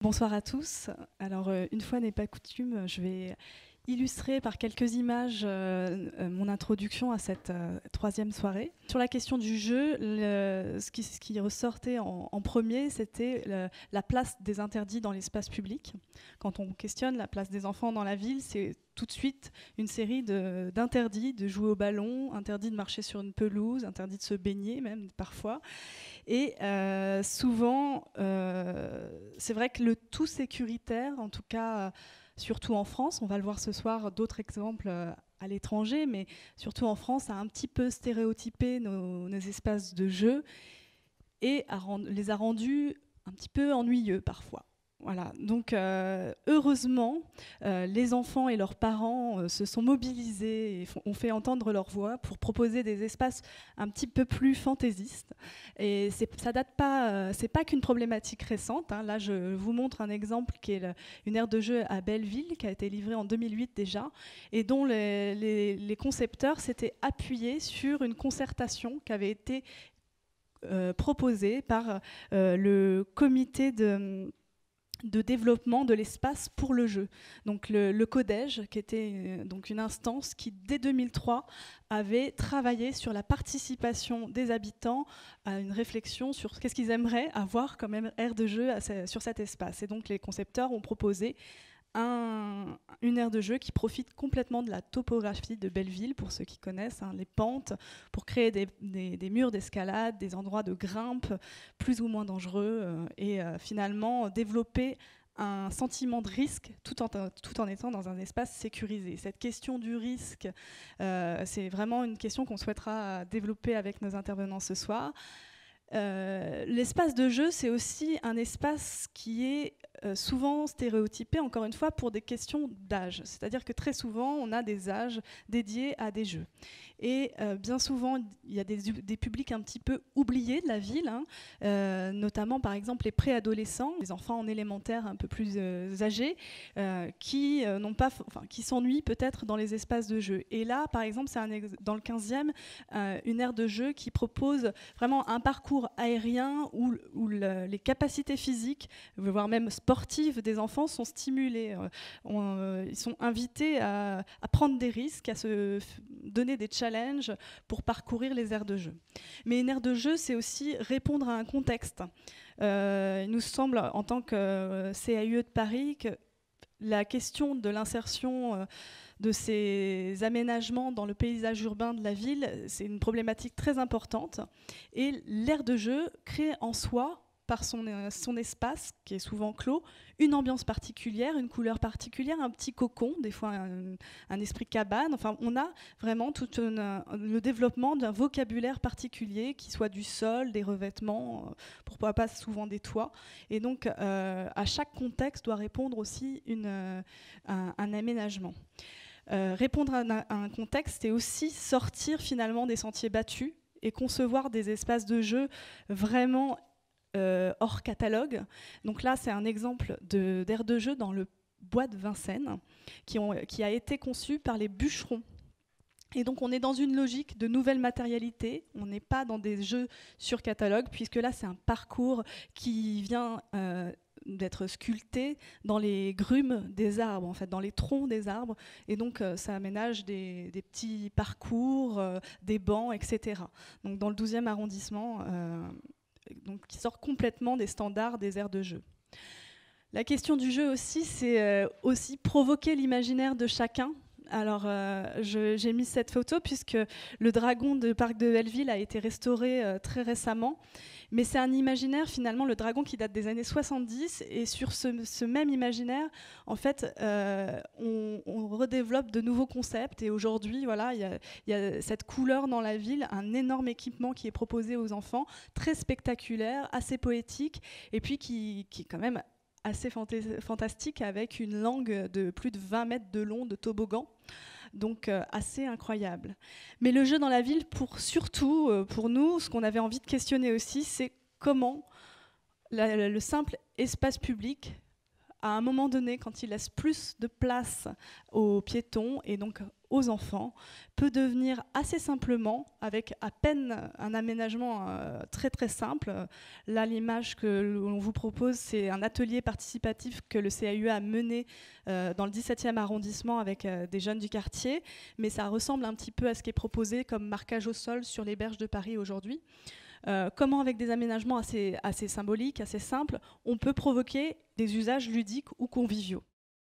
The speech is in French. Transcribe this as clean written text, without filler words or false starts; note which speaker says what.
Speaker 1: Bonsoir à tous. Alors, une fois n'est pas coutume, je vais illustrer par quelques images mon introduction à cette troisième soirée. Sur la question du jeu, ce qui ressortait en premier, c'était la place des interdits dans l'espace public. Quand on questionne la place des enfants dans la ville, c'est tout de suite une série d'interdits, de jouer au ballon, interdit de marcher sur une pelouse, interdit de se baigner même parfois. Et souvent, c'est vrai que le tout sécuritaire, en tout cas surtout en France, on va le voir ce soir, d'autres exemples à l'étranger, mais surtout en France, a un petit peu stéréotypé nos espaces de jeu et les a rendus un petit peu ennuyeux parfois. Voilà. Donc heureusement, les enfants et leurs parents se sont mobilisés et ont fait entendre leur voix pour proposer des espaces un petit peu plus fantaisistes. Et ça date pas, c'est pas qu'une problématique récente. Hein. Là, je vous montre un exemple qui est une aire de jeu à Belleville qui a été livrée en 2008 déjà et dont les concepteurs s'étaient appuyés sur une concertation qui avait été proposée par le comité de développement de l'espace pour le jeu. Donc le Codège, qui était donc une instance qui, dès 2003, avait travaillé sur la participation des habitants à une réflexion sur qu'est-ce qu'ils aimeraient avoir comme aire de jeu sur cet espace. Et donc les concepteurs ont proposé une aire de jeu qui profite complètement de la topographie de Belleville, pour ceux qui connaissent, les pentes, pour créer des murs d'escalade, des endroits de grimpe plus ou moins dangereux, et finalement développer un sentiment de risque tout en étant dans un espace sécurisé. Cette question du risque, c'est vraiment une question qu'on souhaitera développer avec nos intervenants ce soir. L'espace de jeu, c'est aussi un espace qui est souvent stéréotypé, encore une fois, pour des questions d'âge. C'est-à-dire que très souvent, on a des âges dédiés à des jeux. Et bien souvent, il y a des publics un petit peu oubliés de la ville, notamment par exemple les préadolescents, les enfants en élémentaire un peu plus âgés, qui s'ennuient peut-être dans les espaces de jeu. Et là, par exemple, c'est dans le 15e, une aire de jeu qui propose vraiment un parcours aérien où les capacités physiques, voire même sportives des enfants sont stimulées. Ils sont invités à prendre des risques, à se donner des challenges pour parcourir les aires de jeu. Mais une aire de jeu, c'est aussi répondre à un contexte. Il nous semble, en tant que CAUE de Paris, que la question de l'insertion de ces aménagements dans le paysage urbain de la ville, c'est une problématique très importante. Et l'aire de jeu crée en soi, par son espace, qui est souvent clos, une ambiance particulière, une couleur particulière, un petit cocon, des fois un esprit cabane. Enfin, on a vraiment tout le développement d'un vocabulaire particulier, qui soit du sol, des revêtements, pourquoi pas souvent des toits. Et donc, à chaque contexte doit répondre aussi un aménagement. Répondre à un contexte, c'est aussi sortir finalement des sentiers battus et concevoir des espaces de jeu vraiment hors catalogue. Donc là, c'est un exemple d'aire de jeu dans le bois de Vincennes qui a été conçu par les bûcherons. Et donc on est dans une logique de nouvelle matérialité, on n'est pas dans des jeux sur catalogue, puisque là c'est un parcours qui vient d'être sculpté dans les grumes des arbres, en fait, dans les troncs des arbres, et donc ça aménage des petits parcours, des bancs, etc. Donc dans le 12e arrondissement, donc qui sort complètement des standards des aires de jeu. La question du jeu aussi, c'est aussi provoquer l'imaginaire de chacun. Alors, j'ai mis cette photo puisque le dragon du parc de Belleville a été restauré très récemment. Mais c'est un imaginaire, finalement, le dragon qui date des années 70. Et sur ce même imaginaire, en fait, on redéveloppe de nouveaux concepts. Et aujourd'hui, voilà, il y a cette couleur dans la ville, un énorme équipement qui est proposé aux enfants, très spectaculaire, assez poétique, et puis qui est quand même assez fantastique, avec une langue de plus de 20 mètres de long de toboggan. Donc assez incroyable. Mais le jeu dans la ville, surtout pour nous, ce qu'on avait envie de questionner aussi, c'est comment le simple espace public à un moment donné, quand il laisse plus de place aux piétons et donc aux enfants, peut devenir assez simplement, avec à peine un aménagement très très simple. Là, l'image que l'on vous propose, c'est un atelier participatif que le CAUE a mené dans le 17e arrondissement avec des jeunes du quartier, mais ça ressemble un petit peu à ce qui est proposé comme marquage au sol sur les berges de Paris aujourd'hui. Comment, avec des aménagements assez symboliques, assez simples, on peut provoquer des usages ludiques ou conviviaux.